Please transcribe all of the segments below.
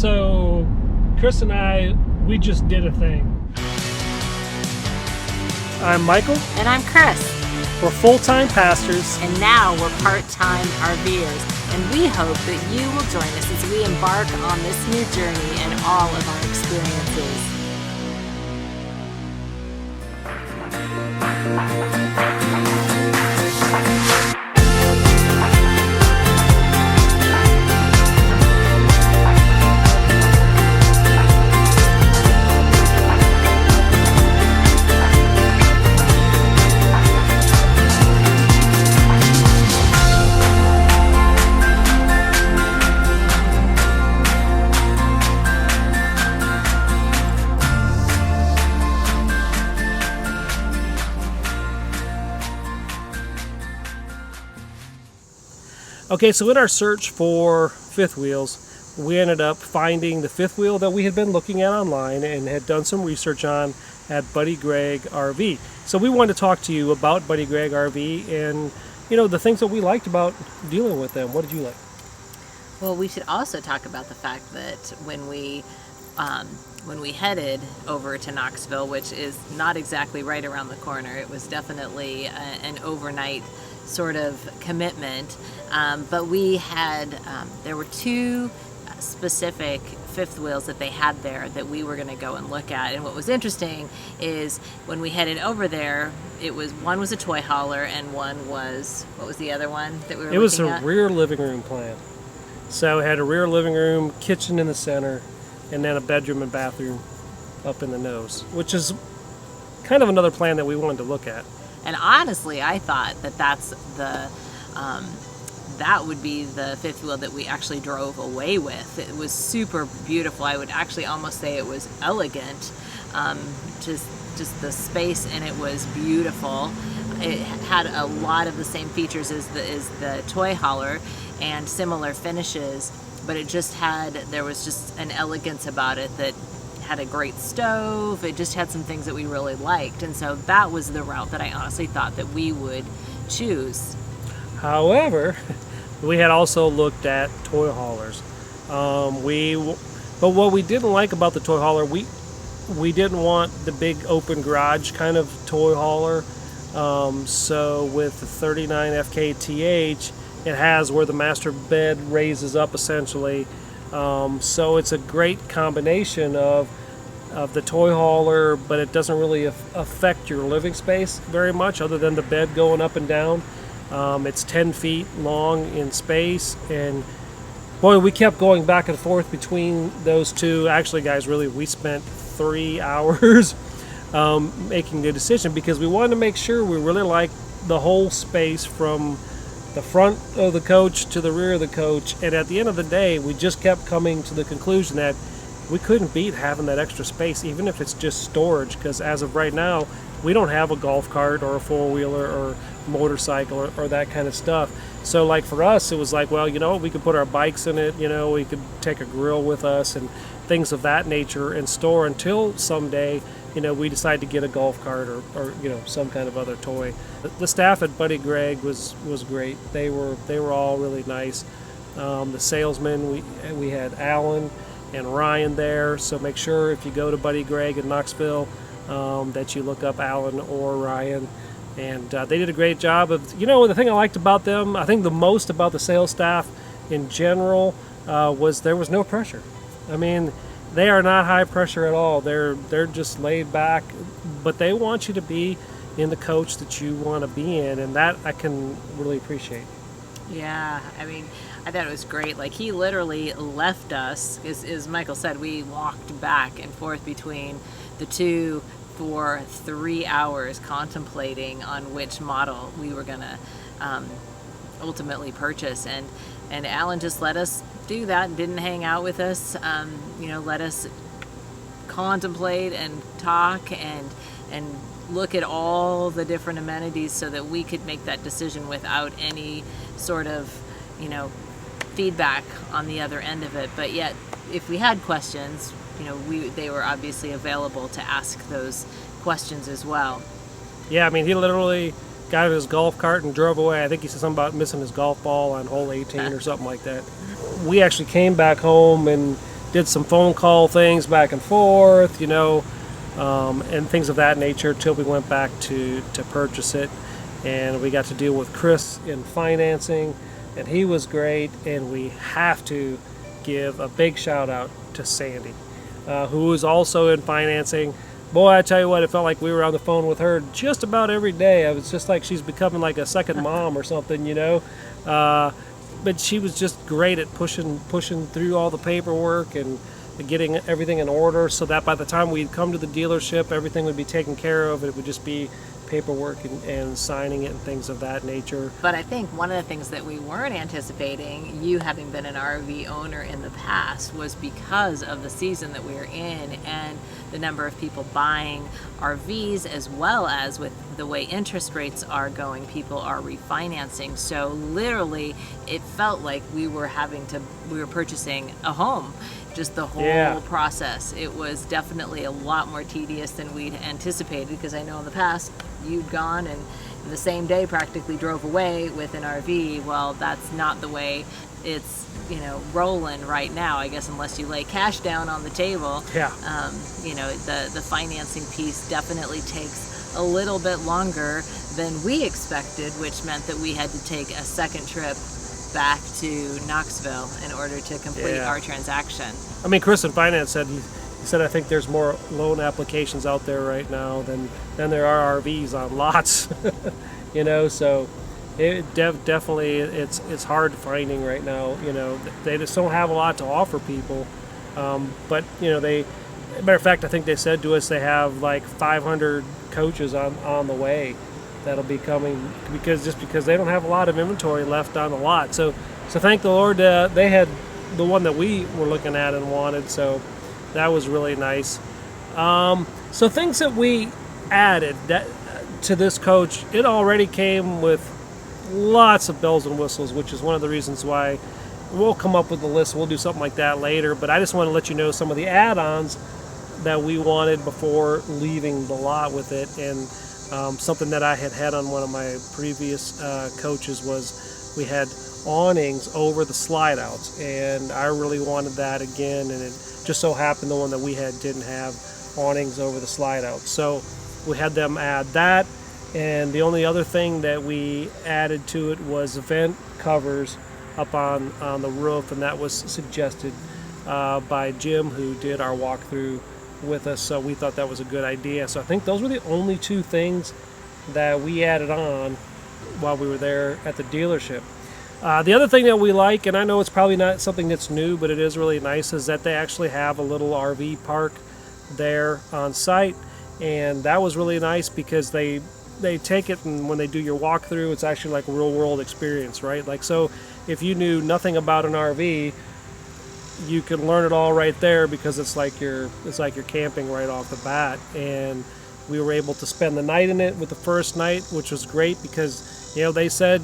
So Chris and I, we just did a thing. I'm Michael. And I'm Chris. We're full-time pastors. And now we're part-time RVers. And we hope that you will join us as we embark on this new journey and all of our experiences. Okay, so in our search for fifth wheels, we ended up finding the fifth wheel that we had been looking at online and had done some research on at Buddy Gregg RV. So we wanted to talk to you about Buddy Gregg RV and, you know, the things that we liked about dealing with them. What did you like? Well, we should also talk about the fact that when we headed over to Knoxville, which is not exactly right around the corner, it was definitely an overnight sort of commitment, but we had there were two specific fifth wheels that they had there that we were going to go and look at. And what was interesting is when we headed over there, one was a toy hauler and one was, what was the other one that we were looking at? It was a rear living room plan. So it had a rear living room, kitchen in the center, and then a bedroom and bathroom up in the nose, which is kind of another plan that we wanted to look at. And honestly, I thought that that would be the fifth wheel that we actually drove away with. It was super beautiful. I would actually almost say it was elegant. Just the space in it was beautiful. It had a lot of the same features as the toy hauler and similar finishes, but there was just an elegance about it that had a great stove. It just had some things that we really liked, and so that was the route that I honestly thought that we would choose. However, we had also looked at toy haulers. But what we didn't like about the toy hauler, we didn't want the big open garage kind of toy hauler. So with the 39 FKTH, it has where the master bed raises up essentially. So it's a great combination of the toy hauler, but it doesn't really affect your living space very much other than the bed going up and down. It's 10 feet long in space, and boy, we kept going back and forth between those two. Actually, guys, really, we spent 3 hours making the decision because we wanted to make sure we really liked the whole space from the front of the coach to the rear of the coach, and at the end of the day, we just kept coming to the conclusion that we couldn't beat having that extra space, even if it's just storage, because as of right now, we don't have a golf cart or a four-wheeler or motorcycle or that kind of stuff. So like for us, it was like, well, you know, we could put our bikes in it, you know, we could take a grill with us and things of that nature and store until someday, you know, we decide to get a golf cart or you know, some kind of other toy. The staff at Buddy Gregg was great. They were all really nice. The salesmen, we had Alan and Ryan there, so make sure if you go to Buddy Gregg in Knoxville that you look up Alan or Ryan. And they did a great job of, you know, the thing I liked about them, I think the most about the sales staff in general was there was no pressure. I mean, they are not high pressure at all. They're just laid back, but they want you to be in the coach that you want to be in, and that I can really appreciate. Yeah, I mean, I thought it was great. Like, he literally left us, as Michael said, we walked back and forth between the two for 3 hours contemplating on which model we were going to ultimately purchase. And Alan just let us do that and didn't hang out with us, you know, let us contemplate and talk and look at all the different amenities so that we could make that decision without any sort of, you know, feedback on the other end of it. But yet, if we had questions, you know, they were obviously available to ask those questions as well. Yeah, I mean, he literally got in his golf cart and drove away. I think he said something about missing his golf ball on hole 18 or something like that. We actually came back home and did some phone call things back and forth, and things of that nature till we went back to purchase it. And we got to deal with Chris in financing, and he was great. And we have to give a big shout out to Sandy, who was also in financing. Boy, I tell you what, it felt like we were on the phone with her just about every day. It was just like she's becoming like a second mom or something, but she was just great at pushing through all the paperwork and getting everything in order, so that by the time we'd come to the dealership, everything would be taken care of. It would just be paperwork and signing it and things of that nature. But I think one of the things that we weren't anticipating, you having been an RV owner in the past, was because of the season that we were in and the number of people buying RVs, as well as with the way interest rates are going, people are refinancing. So literally it felt like we were purchasing a home. Just the whole process. It was definitely a lot more tedious than we'd anticipated, because I know in the past you'd gone and the same day practically drove away with an RV. Well, that's not the way it's rolling right now, I guess, unless you lay cash down on the table. The financing piece definitely takes a little bit longer than we expected, which meant that we had to take a second trip back to Knoxville in order to complete our transaction. I mean, Chris in finance said, he said, I think there's more loan applications out there right now than there are RVs on lots. So it definitely it's hard finding right now. They just don't have a lot to offer people. But matter of fact, I think they said to us they have like 500 coaches on the way that'll be coming, because they don't have a lot of inventory left on the lot. So thank the Lord, they had the one that we were looking at and wanted. So that was really nice. So things that we added to this coach, it already came with lots of bells and whistles, which is one of the reasons why we'll come up with a list. We'll do something like that later. But I just want to let you know some of the add-ons that we wanted before leaving the lot with it. And something that I had on one of my previous coaches was we had awnings over the slide outs, and I really wanted that again, and it just so happened the one that we had didn't have awnings over the slide outs, so we had them add that. And the only other thing that we added to it was vent covers up on the roof, and that was suggested by Jim, who did our walkthrough with us, so we thought that was a good idea. So I think those were the only two things that we added on while we were there at the dealership. The other thing that we like, and I know it's probably not something that's new, but it is really nice, is that they actually have a little RV park there on site, and that was really nice because they take it, and when they do your walkthrough, it's actually like a real world experience, right? Like, so if you knew nothing about an RV, you can learn it all right there, because it's like you're camping right off the bat. And we were able to spend the night in it with the first night, which was great, because they said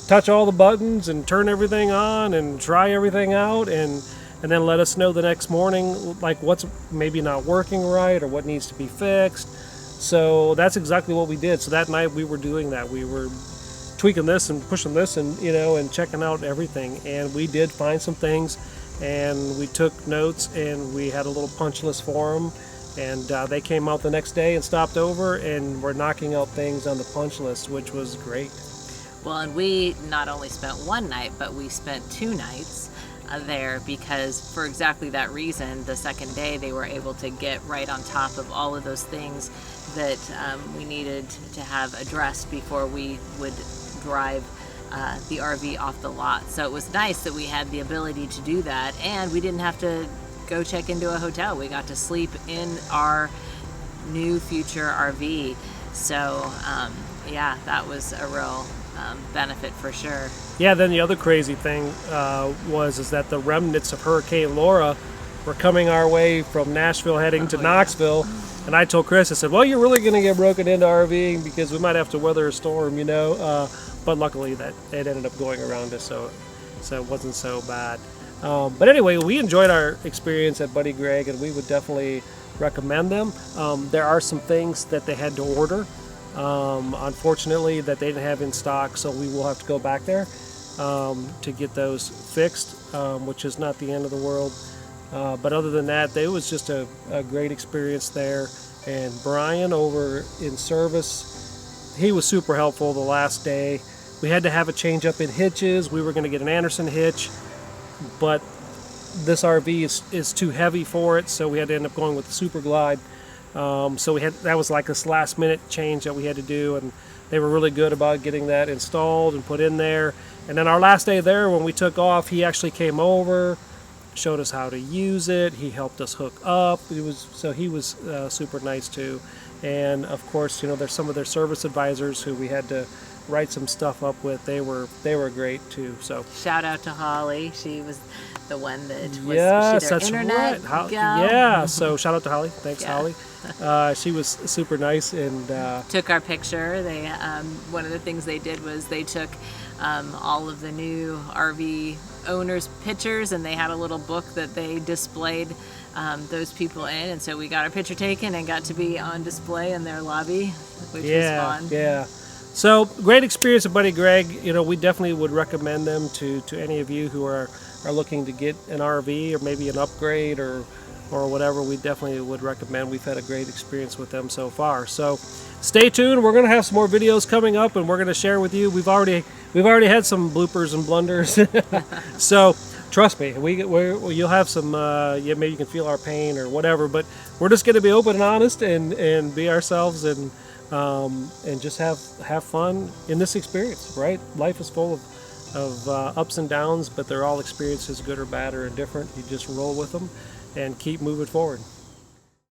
touch all the buttons and turn everything on and try everything out, and then let us know the next morning like what's maybe not working right or what needs to be fixed. So that's exactly what we did. So that night we were doing that. We were tweaking this and pushing this and and checking out everything, and we did find some things. And we took notes, and we had a little punch list for them, and they came out the next day and stopped over and were knocking out things on the punch list, which was great. Well, and we not only spent one night, but we spent 2 nights there, because for exactly that reason, the second day they were able to get right on top of all of those things that we needed to have addressed before we would drive the RV off the lot. So it was nice that we had the ability to do that, and we didn't have to go check into a hotel. We got to sleep in our new future RV. So that was a real benefit for sure. Yeah, then the other crazy thing was that the remnants of Hurricane Laura were coming our way from Nashville heading to Knoxville. And I told Chris, I said, well, you're really going to get broken into RVing, because we might have to weather a storm, but luckily that it ended up going around us, so it wasn't so bad. But anyway, we enjoyed our experience at Buddy Gregg, and we would definitely recommend them. There are some things that they had to order, unfortunately, that they didn't have in stock, so we will have to go back there to get those fixed, which is not the end of the world. But other than that, it was just a great experience there. And Brian over in service, he was super helpful the last day. We had to have a change up in hitches. We were going to get an Anderson hitch, but this RV is too heavy for it, so we had to end up going with the Super Glide. So that was like this last minute change that we had to do, and they were really good about getting that installed and put in there. And then our last day there, when we took off, he actually came over, showed us how to use it. He helped us hook up. He was super nice too. And of course, there's some of their service advisors who we had to write some stuff up with. They were great too. So shout out to Holly. She was the one that was yes, that's internet right. gal. Yeah. So shout out to Holly. Thanks, Yeah. Holly. She was super nice and took our picture. They one of the things they did was they took all of the new RV owners' pictures, and they had a little book that they displayed those people in, and so we got our picture taken and got to be on display in their lobby, which was fun. Yeah. So great experience with Buddy Greg. We definitely would recommend them to any of you who are looking to get an RV or maybe an upgrade or whatever. We definitely would recommend. We've had a great experience with them so far. So stay tuned. We're going to have some more videos coming up, and we're going to share with you. We've already had some bloopers and blunders. So trust me, you'll have some. Maybe you can feel our pain or whatever, but we're just going to be open and honest and be ourselves and just have fun in this experience. Right? Life is full of ups and downs, but they're all experiences, good or bad or indifferent. You just roll with them and keep moving forward.